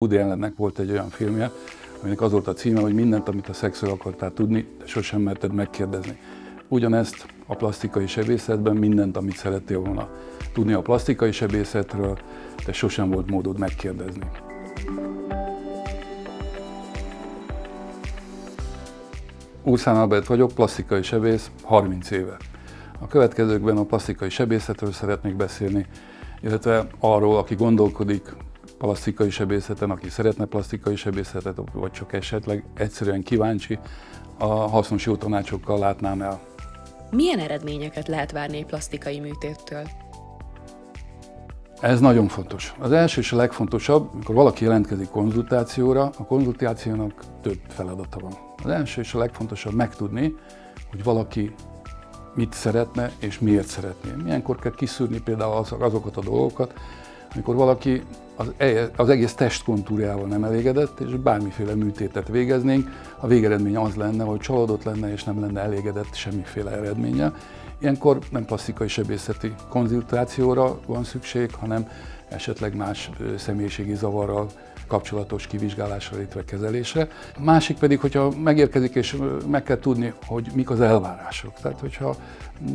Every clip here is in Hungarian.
Woody Allennek volt egy olyan filmje, aminek az volt a címe, hogy mindent, amit a szexről akartál tudni, de sosem merted megkérdezni. Ugyanezt a plastikai sebészetben, mindent, amit szerettél volna tudni a plastikai sebészetről, de sosem volt módod megkérdezni. Urszán Albert vagyok, plastikai sebész, 30 éve. A következőkben a plastikai sebészetről szeretnék beszélni, illetve arról, aki gondolkodik plastikai sebészeten, aki szeretne plastikai sebészetet, vagy csak esetleg egyszerűen kíváncsi, a hasznos jó tanácsokkal látnám el. Milyen eredményeket lehet várni egy plastikai műtéttől? Ez nagyon fontos. Az első és a legfontosabb, amikor valaki jelentkezik konzultációra, a konzultációnak több feladata van. Az első és a legfontosabb megtudni, hogy valaki mit szeretne és miért szeretné. Milyenkor kell kiszűrni például azokat a dolgokat, amikor valaki az egész testkontúrjával nem elégedett, és bármiféle műtétet végeznénk, a végeredmény az lenne, hogy csalódott lenne, és nem lenne elégedett semmiféle eredménnyel. Ilyenkor nem plastikai sebészeti konzultációra van szükség, hanem esetleg más személyiségi zavarral kapcsolatos kivizsgálásra, illetve kezelésre. Másik pedig, hogyha megérkezik, és meg kell tudni, hogy mik az elvárások. Tehát, hogyha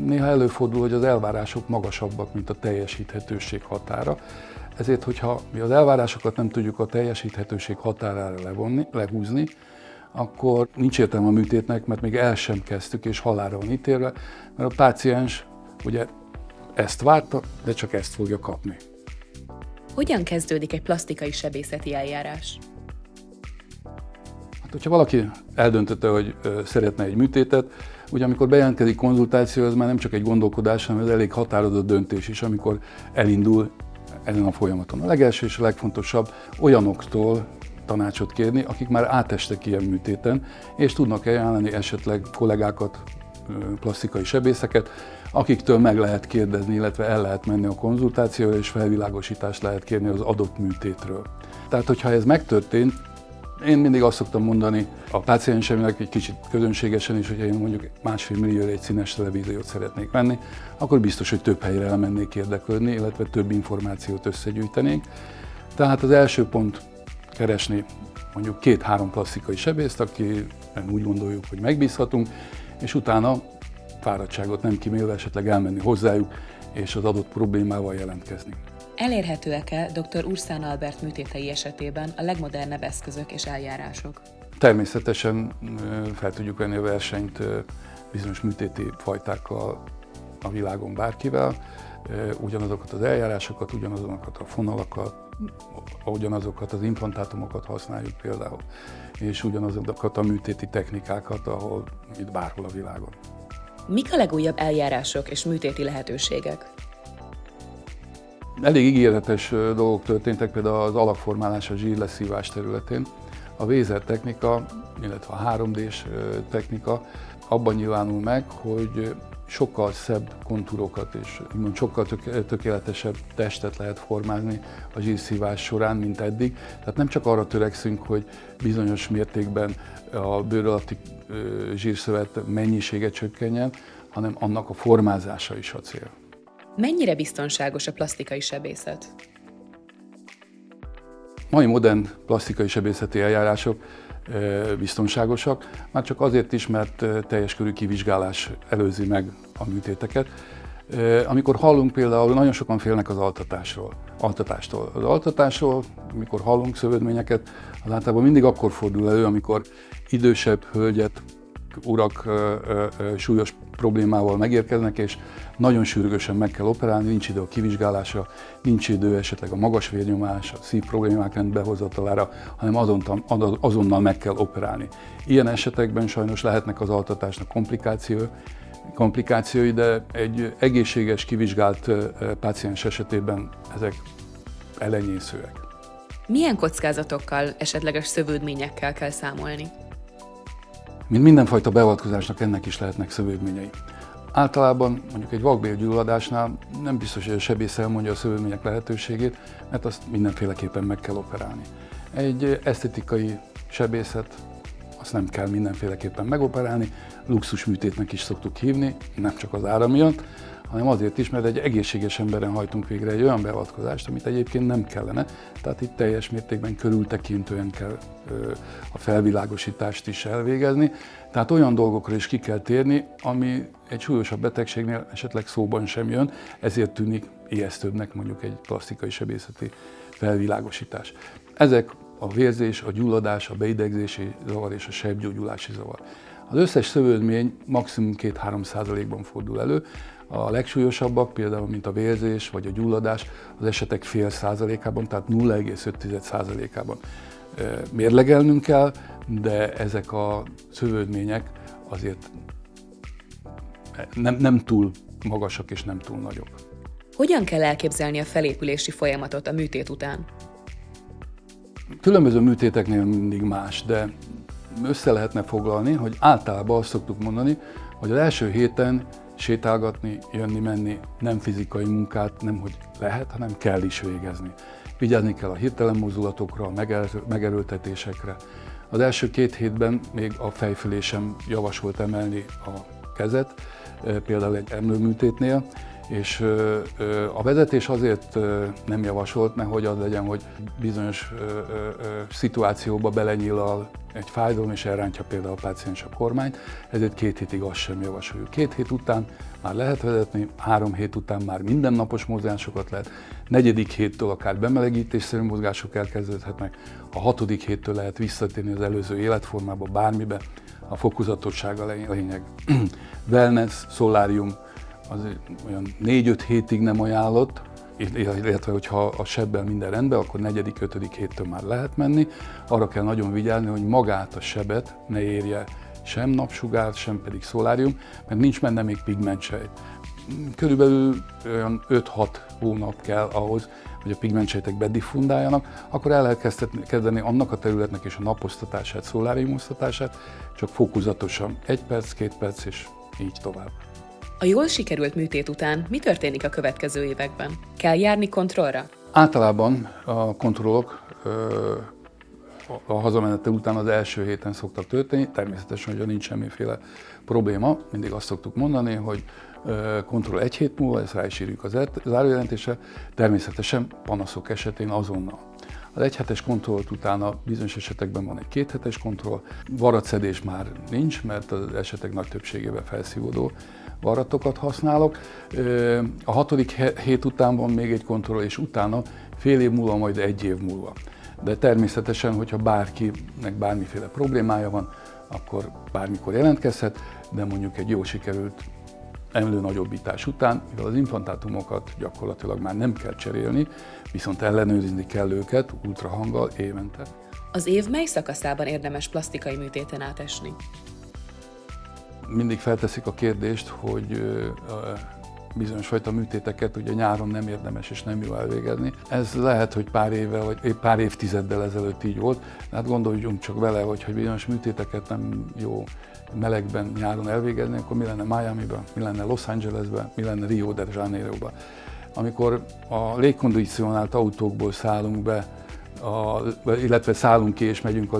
néha előfordul, hogy az elvárások magasabbak, mint a teljesíthetőség határa. Ezért, hogyha mi az elvárásokat nem tudjuk a teljesíthetőség határára lehúzni, akkor nincs értelme a műtétnek, mert még el sem kezdtük, és halálra van ítélve, mert a páciens ugye ezt várta, de csak ezt fogja kapni. Hogyan kezdődik egy plastikai sebészeti eljárás? Hát, hogyha valaki eldöntötte, hogy szeretne egy műtétet, ugye amikor bejelentkezik konzultáció, ez már nem csak egy gondolkodás, hanem ez elég határozott döntés is, amikor elindul ezen a folyamaton. A legelső és a legfontosabb olyanoktól tanácsot kérni, akik már átestek ilyen műtéten, és tudnak ajánlani esetleg kollégákat, plastikai sebészeket, akiktől meg lehet kérdezni, illetve el lehet menni a konzultációra, és felvilágosítást lehet kérni az adott műtétről. Tehát, hogyha ez megtörtént, én mindig azt szoktam mondani a páciensemnek egy kicsit közönségesen is, hogyha én mondjuk 1,5 millióra egy színes televíziót szeretnék venni, akkor biztos, hogy több helyre elmennék érdeklődni, illetve több információt összegyűjtenénk. Tehát az első pont keresni mondjuk 2-3 plastikai sebészt, aki úgy gondoljuk, hogy megbízhatunk, és utána fáradtságot nem kímélve esetleg elmenni hozzájuk, és az adott problémával jelentkezni. Elérhetőek-e dr. Urszán Albert műtétei esetében a legmodernebb eszközök és eljárások? Természetesen fel tudjuk venni a versenyt bizonyos műtéti fajtákkal a világon bárkivel, ugyanazokat az eljárásokat, ugyanazokat a fonalakat, ugyanazokat az implantátumokat használjuk például, és ugyanazokat a műtéti technikákat, ahol itt bárhol a világon. Mik a legújabb eljárások és műtéti lehetőségek? Elég ígéretes dolgok történtek, például az alakformálás a zsírleszívás területén. A Vézer technika, illetve a 3D-s technika abban nyilvánul meg, hogy sokkal szebb kontúrokat és sokkal tökéletesebb testet lehet formálni a zsírszívás során, mint eddig. Tehát nem csak arra törekszünk, hogy bizonyos mértékben a bőr alatti zsírszövet mennyisége csökkenjen, hanem annak a formázása is a cél. Mennyire biztonságos a plastikai sebészet? Mai modern plastikai sebészeti eljárások biztonságosak, már csak azért is, mert teljes körű kivizsgálás előzi meg a műtéteket. Amikor hallunk például, nagyon sokan félnek az altatástól. Az altatásról, amikor hallunk szövődményeket, az általában mindig akkor fordul elő, amikor idősebb hölgyet, urak súlyos problémával megérkeznek, és nagyon sürgősen meg kell operálni, nincs idő a kivizsgálásra, nincs idő esetleg a magas vérnyomás, a szív problémák rendbehozatalára, hanem azonnal meg kell operálni. Ilyen esetekben sajnos lehetnek az altatásnak komplikációi, de egy egészséges, kivizsgált páciens esetében ezek elenyészőek. Milyen kockázatokkal, esetleges szövődményekkel kell számolni? Mint mindenfajta beavatkozásnak ennek is lehetnek szövődményei. Általában mondjuk egy vakbélgyulladásnál nem biztos, hogy a sebész elmondja a szövődmények lehetőségét, mert azt mindenféleképpen meg kell operálni. Egy esztetikai sebészet, azt nem kell mindenféleképpen megoperálni, luxusműtétnek is szoktuk hívni, nem csak az ára miatt, hanem azért is, mert egy egészséges emberen hajtunk végre egy olyan beavatkozást, amit egyébként nem kellene. Tehát itt teljes mértékben körültekintően kell a felvilágosítást is elvégezni. Tehát olyan dolgokra is ki kell térni, ami egy súlyosabb betegségnél esetleg szóban sem jön, ezért tűnik ijesztőbbnek mondjuk egy plastikai sebészeti felvilágosítás. Ezek a vérzés, a gyulladás, a beidegzési zavar és a sejpgyógyulási zavar. Az összes szövődmény maximum 2-3%-ban fordul elő, a legsúlyosabbak, például mint a vérzés vagy a gyulladás, az esetek fél százalékában, tehát 0,5%-ában mérlegelnünk kell, de ezek a szövődmények azért nem túl magasak és nem túl nagyok. Hogyan kell elképzelni a felépülési folyamatot a műtét után? Különböző műtéteknél mindig más, de össze lehetne foglalni, hogy általában azt szoktuk mondani, hogy az első héten sétálgatni, jönni-menni, nem fizikai munkát nem hogy lehet, hanem kell is végezni. Vigyázni kell a hirtelen mozdulatokra, a megerőltetésekre. Az első 2 hétben még a fej fölé sem javasolt emelni a kezet, például egy emlőműtétnél, és a vezetés azért nem javasolt, nehogy az legyen, hogy bizonyos szituációba belenyílal egy fájdalom, és elrántja például a páciens a kormányt, ezért 2 hétig azt sem javasoljuk. 2 hét után már lehet vezetni, 3 hét után már mindennapos mozgásokat lehet, 4. héttől akár bemelegítésszerű mozgások elkezdődhetnek, a 6. héttől lehet visszatérni az előző életformába, bármibe, a fokozatosság a lényeg. Wellness, szolárium, az olyan 4-5 hétig nem ajánlott, illetve hogyha a sebbel minden rendben, akkor 4.-5. héttől már lehet menni. Arra kell nagyon vigyázni, hogy magát a sebet ne érje sem napsugár, sem pedig szolárium, mert nincs benne még pigmentsejt. Körülbelül olyan 5-6 hónap kell ahhoz, hogy a pigmentsejtek bediffundáljanak, akkor el lehet kezdeni annak a területnek és a naposztatását, szoláriumosztatását, csak fokozatosan 1 perc, 2 perc és így tovább. A jól sikerült műtét után mi történik a következő években? Kell járni kontrollra? Általában a kontrollok a hazamenetel után az első héten szoktak történni, természetesen, hogyha nincs semmiféle probléma, mindig azt szoktuk mondani, hogy kontroll 1 hét múlva, ezt rá is írjuk az zárójelentésre, természetesen panaszok esetén azonnal. Az 1 hetes kontrollt utána bizonyos esetekben van egy 2 hetes kontroll, varratszedés már nincs, mert az esetek nagy többségében felszívódó varratokat használok. A 6. hét után van még egy kontroll, és utána fél év múlva, majd 1 év múlva. De természetesen, hogyha bárkinek bármiféle problémája van, akkor bármikor jelentkezhet, de mondjuk egy jól sikerült emlőnagyobbítás után, mivel az implantátumokat gyakorlatilag már nem kell cserélni, viszont ellenőrizni kell őket ultrahanggal évente. Az év mely szakaszában érdemes plastikai műtéten átesni? Mindig felteszik a kérdést, hogy bizonyos fajta műtéteket ugye nyáron nem érdemes és nem jó elvégezni. Ez lehet, hogy pár éve vagy épp pár évtizeddel ezelőtt így volt, de hát gondoljunk csak vele, hogy bizonyos műtéteket nem jó melegben nyáron elvégezni, akkor mi lenne Miamiben, mi lenne Los Angelesben, mi lenne Rio de Janeiroban. Amikor a légkondicionált autókból szállunk be, illetve szállunk ki és megyünk a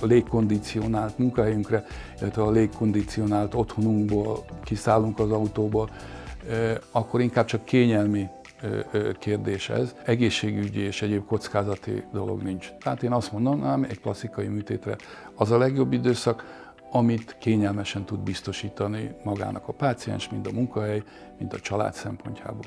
légkondicionált munkahelyünkre, illetve a légkondicionált otthonunkból kiszállunk az autóból, akkor inkább csak kényelmi kérdés ez. Egészségügyi és egyéb kockázati dolog nincs. Tehát én azt mondanám, egy plastikai műtétre az a legjobb időszak, amit kényelmesen tud biztosítani magának a páciens, mind a munkahely, mind a család szempontjából.